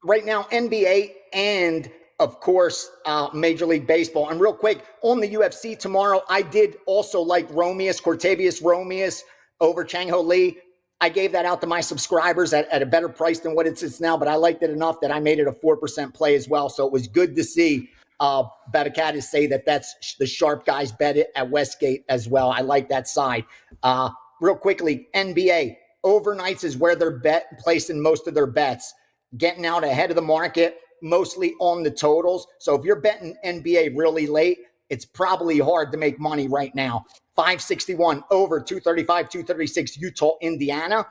right now, NBA and, of course, Major League Baseball. And real quick, on the UFC tomorrow, I did also like Cortavius Romeus over Chang Ho Lee. I gave that out to my subscribers at a better price than what it is now, but I liked it enough that I made it a 4% play as well. So it was good to see Betacat say that that's the sharp guys bet it at Westgate as well. I like that side. Real quickly, NBA overnights is where they're placing most of their bets, getting out ahead of the market, mostly on the totals. So if you're betting NBA really late, it's probably hard to make money right now. 561 over 235, 236 Utah, Indiana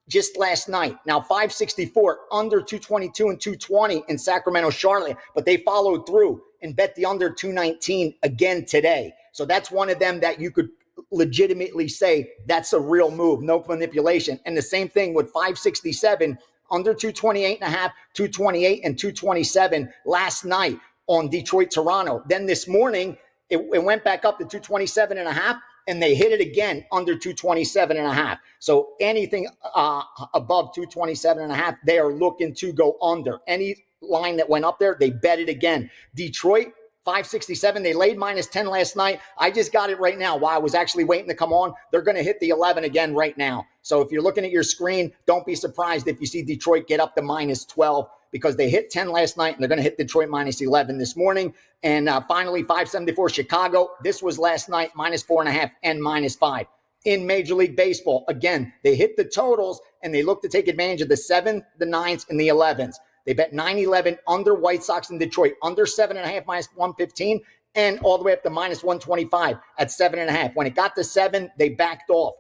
just last night. Now 564 under 222 and 220 in Sacramento, Charlotte, but they followed through and bet the under 219 again today. So that's one of them that you could legitimately say that's a real move, no manipulation. And the same thing with 567 under 228 and a half, 228 and 227 last night on Detroit, Toronto. Then this morning, it went back up to 227 and a half, and they hit it again under 227 and a half. So anything above 227 and a half, they are looking to go under. Any line that went up there, they bet it again. Detroit, 567. They laid -10 last night. I just got it right now while I was actually waiting to come on. They're going to hit the 11 again right now. So if you're looking at your screen, don't be surprised if you see Detroit get up to -12 because they hit 10 last night and they're going to hit Detroit -11 this morning. And finally, 574 Chicago. This was last night, -4.5 and -5. In Major League Baseball, again, they hit the totals and they look to take advantage of the 7s, the 9s, and the 11s. They bet 9-11 under White Sox in Detroit, under 7.5 -115, and all the way up to -125 at 7.5. When it got to 7, they backed off.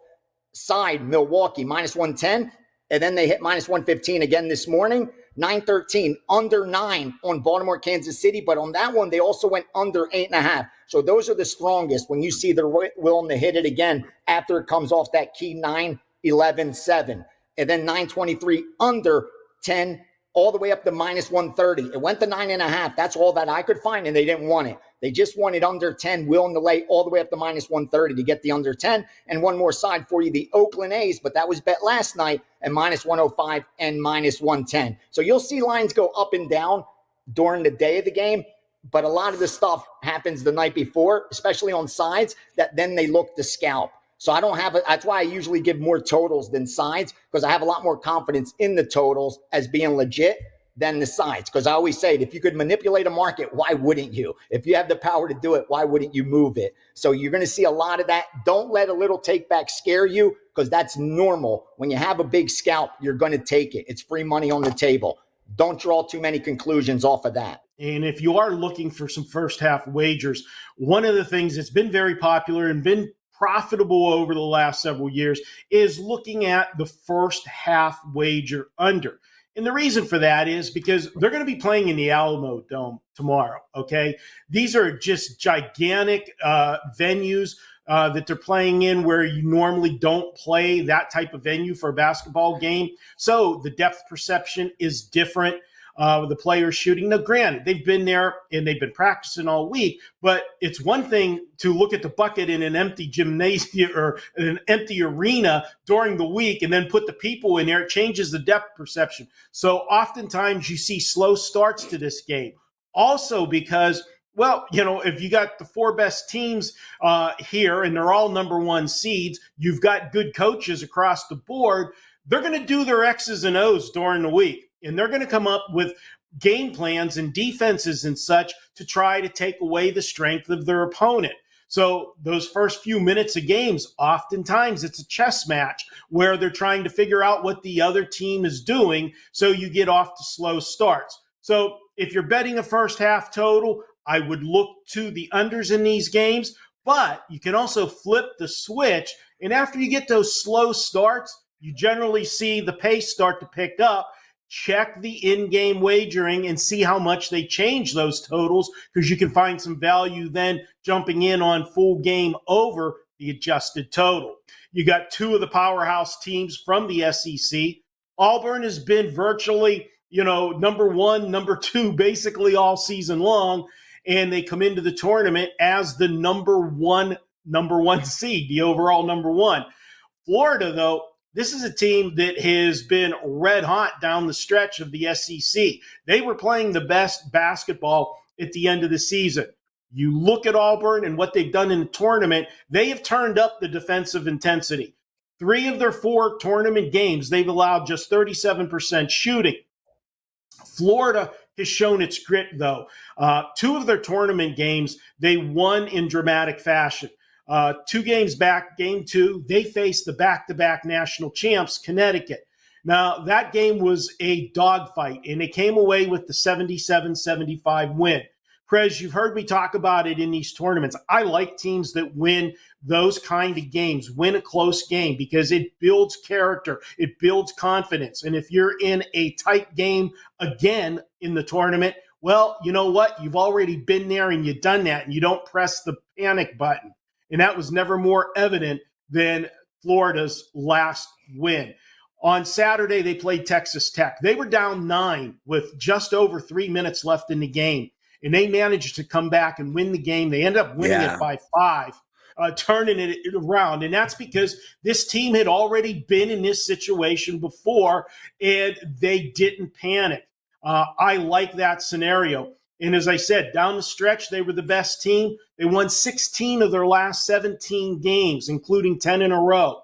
Side Milwaukee -110, and then they hit -115 again this morning. 9-13 under 9 on Baltimore, Kansas City, but on that one they also went under 8.5. So those are the strongest when you see they're willing to hit it again after it comes off that key 9-11-7, and then 9-23 under 10. All the way up to -130. It went to 9.5. That's all that I could find, and they didn't want it. They just wanted under 10, willing to lay all the way up to -130 to get the under 10. And one more side for you, the Oakland A's, but that was bet last night at -105 and -110. So you'll see lines go up and down during the day of the game, but a lot of the stuff happens the night before, especially on sides, that then they look to scalp. So I don't have that's why I usually give more totals than sides, because I have a lot more confidence in the totals as being legit than the sides. Because I always say, if you could manipulate a market, why wouldn't you? If you have the power to do it, why wouldn't you move it? So you're going to see a lot of that. Don't let a little take back scare you, because that's normal. When you have a big scalp, you're going to take it. It's free money on the table. Don't draw too many conclusions off of that. And if you are looking for some first half wagers, one of the things that's been very popular and been profitable over the last several years is looking at the first half wager under. And the reason for that is because they're going to be playing in the Alamo Dome tomorrow, okay? These are just gigantic venues that they're playing in where you normally don't play that type of venue for a basketball game. So the depth perception is different. The players shooting. Now, granted, they've been there and they've been practicing all week, but it's one thing to look at the bucket in an empty gymnasium or an empty arena during the week and then put the people in there. It changes the depth perception. So oftentimes you see slow starts to this game. Also because, well, you know, if you got the 4 best teams here and they're all number 1 seeds, you've got good coaches across the board, they're going to do their X's and O's during the week. And they're going to come up with game plans and defenses and such to try to take away the strength of their opponent. So those first few minutes of games, oftentimes it's a chess match where they're trying to figure out what the other team is doing, so you get off to slow starts. So if you're betting a first half total, I would look to the unders in these games, but you can also flip the switch. And after you get those slow starts, you generally see the pace start to pick up. Check the in-game wagering and see how much they change those totals, because you can find some value then jumping in on full game over the adjusted total. You got 2 of the powerhouse teams from the SEC. Auburn has been virtually, number 1, number 2, basically all season long, and they come into the tournament as the number one seed, the overall number 1. Florida, though, This is a team that has been red hot down the stretch of the SEC. They were playing the best basketball at the end of the season. You look at Auburn and what they've done in the tournament, they have turned up the defensive intensity. 3 of their 4 tournament games, they've allowed just 37% shooting. Florida has shown its grit, though. 2 of their tournament games, they won in dramatic fashion. 2 games back, game 2, they faced the back-to-back national champs, Connecticut. Now, that game was a dogfight, and they came away with the 77-75 win. Prez, you've heard me talk about it in these tournaments. I like teams that win those kind of games, win a close game, because it builds character, it builds confidence. And if you're in a tight game again in the tournament, well, you know what? You've already been there and you've done that, and you don't press the panic button. And that was never more evident than Florida's last win. On Saturday, they played Texas Tech. They were down 9 with just over 3 minutes left in the game, and they managed to come back and win the game. They ended up winning it by 5, turning it around. And that's because this team had already been in this situation before, and they didn't panic. I like that scenario. And as I said, down the stretch, they were the best team. They won 16 of their last 17 games, including 10 in a row.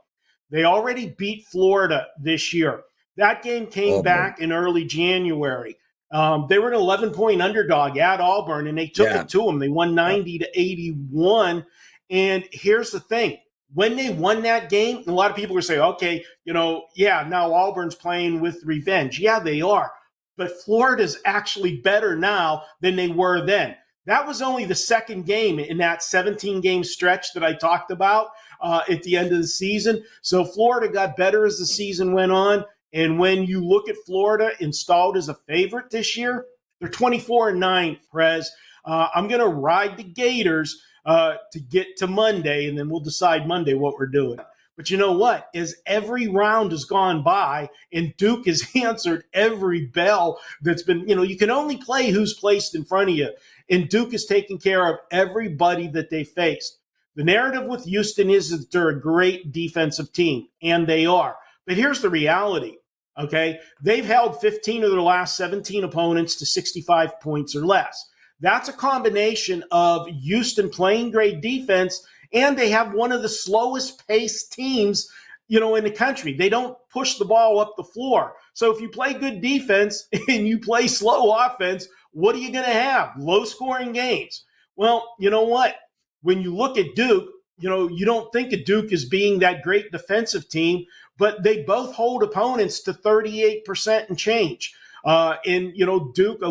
They already beat Florida this year. That game came back in early January. They were an 11-point underdog at Auburn, and they took it to them. They won 90-81. And here's the thing. When they won that game, a lot of people were saying, okay, now Auburn's playing with revenge. Yeah, they are. But Florida's actually better now than they were then. That was only the second game in that 17-game stretch that I talked about at the end of the season. So Florida got better as the season went on. And when you look at Florida installed as a favorite this year, they're 24-9, Prez. I'm going to ride the Gators to get to Monday, and then we'll decide Monday what we're doing. But you know what? As every round has gone by and Duke has answered every bell that's been, you can only play who's placed in front of you. And Duke has taken care of everybody that they faced. The narrative with Houston is that they're a great defensive team, and they are. But here's the reality, okay? They've held 15 of their last 17 opponents to 65 points or less. That's a combination of Houston playing great defense, and they have one of the slowest paced teams, in the country. They don't push the ball up the floor. So if you play good defense and you play slow offense, what are you going to have? Low scoring games. Well, you know what? When you look at Duke, you don't think of Duke as being that great defensive team, but they both hold opponents to 38% and change. Duke,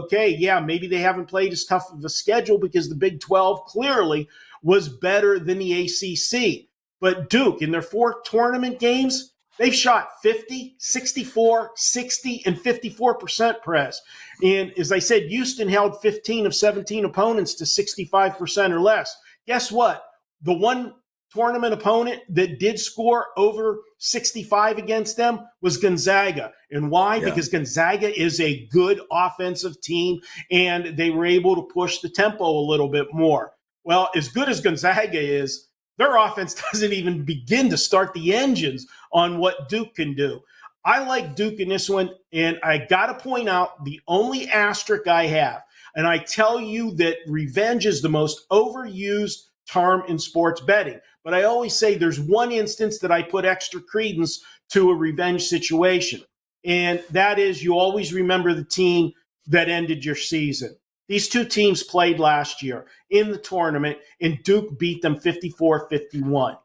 maybe they haven't played as tough of a schedule because the Big 12 clearly was better than the ACC. But Duke, in their 4 tournament games, they've shot 50, 64, 60, and 54% press. And as I said, Houston held 15 of 17 opponents to 65% or less. Guess what? The one tournament opponent that did score over 65 against them was Gonzaga. And why? Yeah. Because Gonzaga is a good offensive team, and they were able to push the tempo a little bit more. Well, as good as Gonzaga is, their offense doesn't even begin to start the engines on what Duke can do. I like Duke in this one, and I got to point out the only asterisk I have, and I tell you that revenge is the most overused term in sports betting. But I always say there's one instance that I put extra credence to a revenge situation, and that is you always remember the team that ended your season. These 2 teams played last year in the tournament, and Duke beat them 54-51.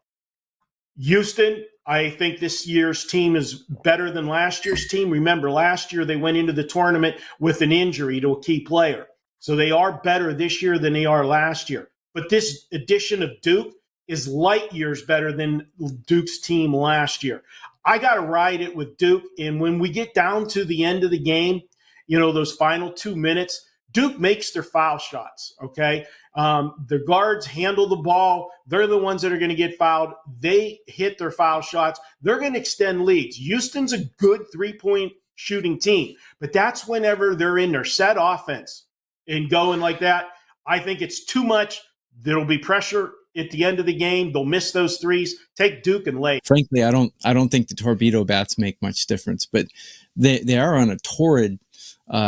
Houston, I think this year's team is better than last year's team. Remember, last year they went into the tournament with an injury to a key player. So they are better this year than they are last year. But this edition of Duke is light years better than Duke's team last year. I got to ride it with Duke. And when we get down to the end of the game, those final 2 minutes, Duke makes their foul shots, okay? Their guards handle the ball. They're the ones that are going to get fouled. They hit their foul shots. They're going to extend leads. Houston's a good 3-point shooting team, but that's whenever they're in their set offense and going like that. I think it's too much. There'll be pressure at the end of the game. They'll miss those threes. Take Duke and lay. Frankly, I don't think the torpedo bats make much difference, but they are on a torrid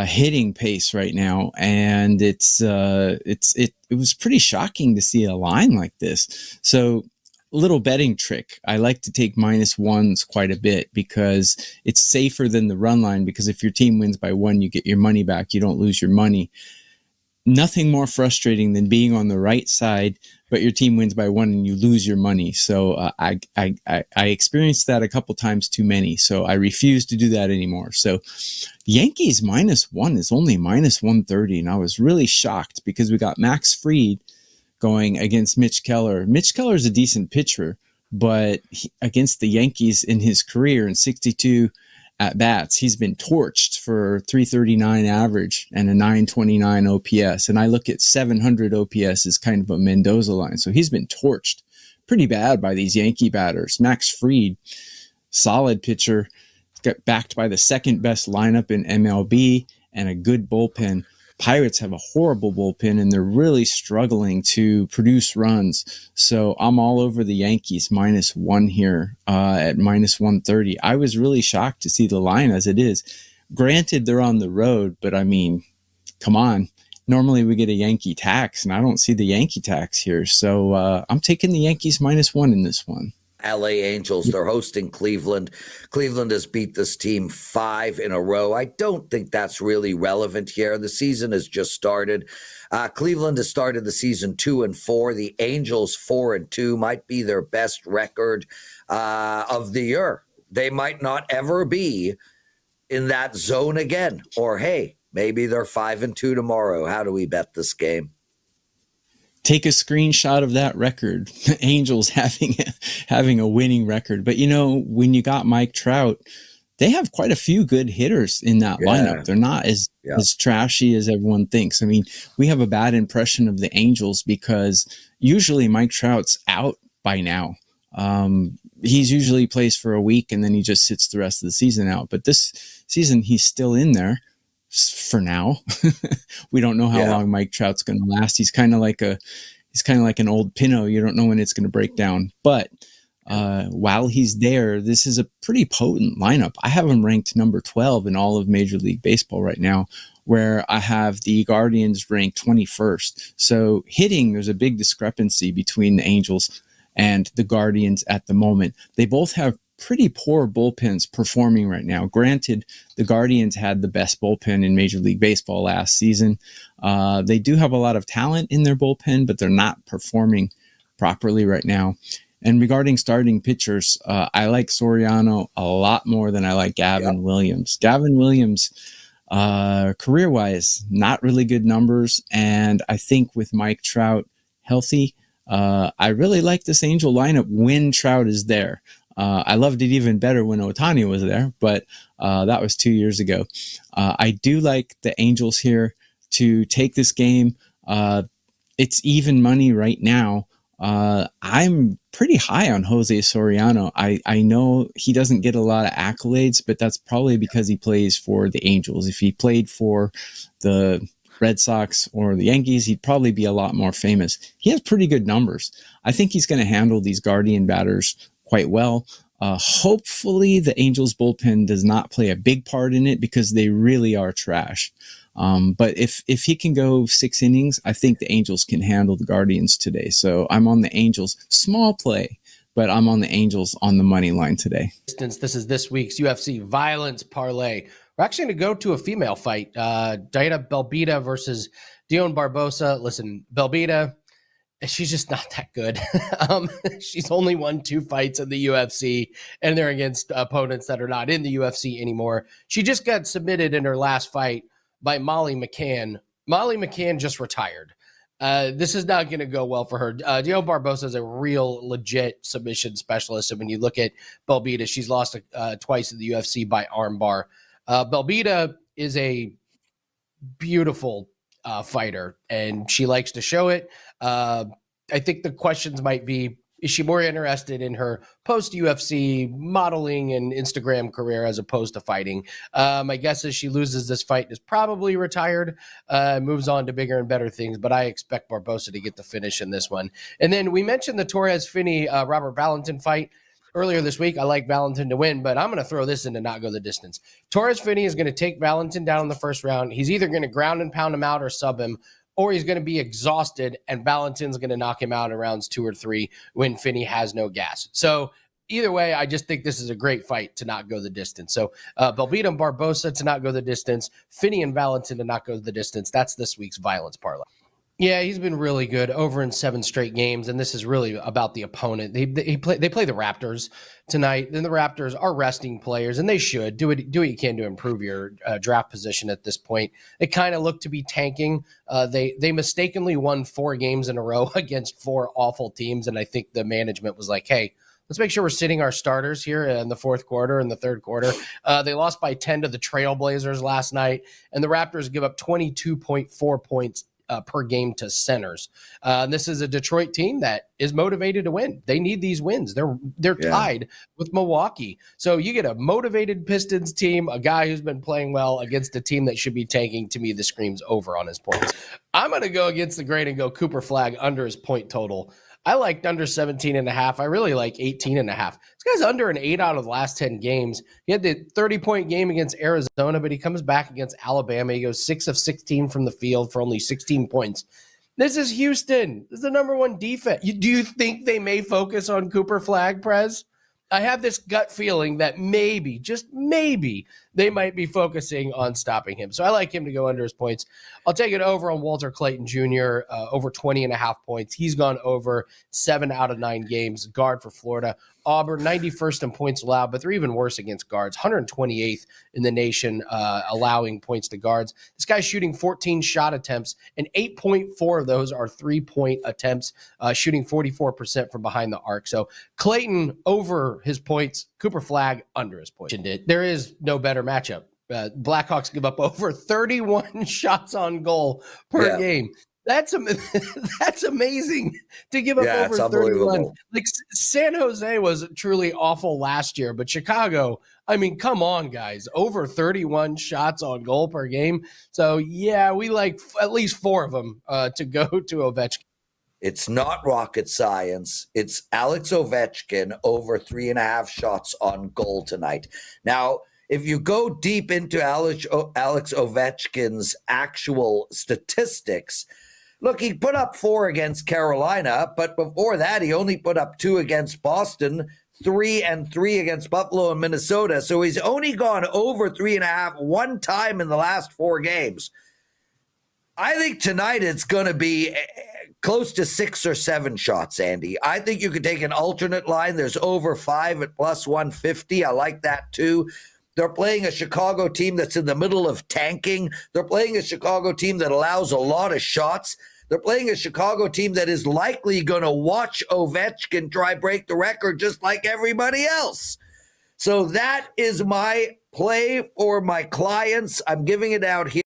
hitting pace right now, and it was pretty shocking to see a line like this. So, a little betting trick. I like to take -1s quite a bit because it's safer than the run line, because if your team wins by 1, you get your money back. You don't lose your money. Nothing more frustrating than being on the right side, but your team wins by 1 and you lose your money. So I experienced that a couple times too many. So I refuse to do that anymore. So Yankees -1 is only -130. And I was really shocked because we got Max Fried going against Mitch Keller. Mitch Keller is a decent pitcher, but against the Yankees in his career in 62 at bats, he's been torched for 339 average and a 929 OPS. And I look at 700 OPS as kind of a Mendoza line. So he's been torched pretty bad by these Yankee batters. Max Fried, solid pitcher, got backed by the second best lineup in MLB and a good bullpen. Pirates have a horrible bullpen, and they're really struggling to produce runs. So I'm all over the Yankees -1 here at -130. I was really shocked to see the line as it is. Granted, they're on the road, but I mean, come on. Normally we get a Yankee tax, and I don't see the Yankee tax here. So I'm taking the Yankees -1 in this one. LA Angels, they're hosting Cleveland. Cleveland has beat this team 5 in a row. I don't think that's really relevant here. The season has just started. Cleveland has started the season 2-4. The Angels 4-2 might be their best record of the year. They might not ever be in that zone again. Or, hey, maybe they're 5-2 tomorrow. How do we bet this game? Take a screenshot of that record. Angels having a winning record. But, when you got Mike Trout, they have quite a few good hitters in that lineup. They're not as trashy as everyone thinks. I mean, we have a bad impression of the Angels because usually Mike Trout's out by now. He's usually plays for a week and then he just sits the rest of the season out. But this season, he's still in there for now. We don't know how long Mike Trout's going to last. He's kind of like an old Pinot. You don't know when it's going to break down. But while he's there, this is a pretty potent lineup. I have him ranked number 12 in all of Major League Baseball right now, where I have the Guardians ranked 21st. So hitting, there's a big discrepancy between the Angels and the Guardians at the moment. They both have pretty poor bullpens performing right now. Granted, the Guardians had the best bullpen in Major League Baseball last season. They do have a lot of talent in their bullpen, but they're not performing properly right now. And regarding starting pitchers, I like Soriano a lot more than I like Gavin Williams. Gavin Williams, career-wise, not really good numbers. And I think with Mike Trout healthy, I really like this Angel lineup when Trout is there. I loved it even better when Ohtani was there, but that was 2 years ago. I do like the Angels here to take this game. It's even money right now. I'm pretty high on Jose Soriano. I know he doesn't get a lot of accolades, but that's probably because he plays for the Angels. If he played for the Red Sox or the Yankees, he'd probably be a lot more famous. He has pretty good numbers. I think he's going to handle these Guardian batters quite well. Hopefully the Angels bullpen does not play a big part in it because they really are trash. But if he can go 6 innings, I think the Angels can handle the Guardians today. So I'm on the Angels. Small play, but I'm on the Angels on the money line today. This is this week's UFC Violence Parlay. We're actually going to go to a female fight. Daida Belbita versus Dion Barbosa. Listen, Belbita, she's just not that good. She's only won 2 fights in the UFC, and they're against opponents that are not in the UFC anymore. She just got submitted in her last fight by Molly McCann. Molly McCann just retired. This is not going to go well for her. Dion Barbosa is a real legit submission specialist. And when you look at Belbita, she's lost twice in the UFC by armbar. Belbita is a beautiful fighter, and she likes to show it. I think the questions might be, Is she more interested in her post-UFC modeling and Instagram career as opposed to fighting? My guess is she loses this fight, is probably retired, moves on to bigger and better things, but I expect Barbosa to get the finish in this one. And then we mentioned the Torres-Finney Robert Valentin fight earlier this week. I like Valentin to win, but I'm going to throw this in to not go the distance. Torres-Finney is going to take Valentin down in the first round. He's either going to ground and pound him out or sub him, or he's going to be exhausted, and Valentin's going to knock him out in rounds 2 or 3 when Finney has no gas. So either way, I just think this is a great fight to not go the distance. So Belbita and Barbosa to not go the distance, Finney and Valentin to not go the distance. That's this week's violence parlay. Yeah, he's been really good, over in 7 straight games, and this is really about the opponent. They play the Raptors tonight, and the Raptors are resting players, and they should do what you can to improve your draft position at this point. They kind of look to be tanking. They mistakenly won 4 games in a row against 4 awful teams, and I think the management was like, hey, let's make sure we're sitting our starters here in the fourth quarter and the third quarter. They lost by 10 to the Trailblazers last night, and the Raptors give up 22.4 points per game to centers. This is a Detroit team that is motivated to win. They need these wins. They're tied with Milwaukee. So you get a motivated Pistons team, a guy who's been playing well against a team that should be tanking. To me, this screams over on his points. I'm going to go against the grain and go Cooper Flag under his point total. I liked under 17.5. I really like 18.5. This guy's under an 8 out of the last 10 games. He had the 30-point game against Arizona, but he comes back against Alabama. He goes 6 of 16 from the field for only 16 points. This is Houston. This is the number 1 defense. Do you think they may focus on Cooper Flag, Prez? I have this gut feeling that maybe, just maybe, they might be focusing on stopping him. So I like him to go under his points. I'll take it over on Walter Clayton Jr., over 20.5 points. He's gone over 7 out of 9 games, guard for Florida. Auburn, 91st in points allowed, but they're even worse against guards. 128th in the nation allowing points to guards. This guy's shooting 14 shot attempts, and 8.4 of those are 3-point attempts, shooting 44% from behind the arc. So Clayton over his points, Cooper Flag under his points. There is no better matchup. Blackhawks give up over 31 shots on goal per game. That's amazing to give up over 31. Like San Jose was truly awful last year, but Chicago, I mean, come on, guys, over 31 shots on goal per game. So yeah, we like at least 4 of them to go to Ovechkin. It's not rocket science. It's Alex Ovechkin over 3.5 shots on goal tonight. Now, if you go deep into Alex Ovechkin's actual statistics, look, he put up 4 against Carolina, but before that, he only put up 2 against Boston, 3 and 3 against Buffalo and Minnesota. So he's only gone over 3.5 one time in the last 4 games. I think tonight it's going to be close to 6 or 7 shots, Andy. I think you could take an alternate line. There's over 5 at plus 150. I like that too. They're playing a Chicago team that's in the middle of tanking. They're playing a Chicago team that allows a lot of shots. They're playing a Chicago team that is likely going to watch Ovechkin try break the record just like everybody else. So that is my play for my clients. I'm giving it out here.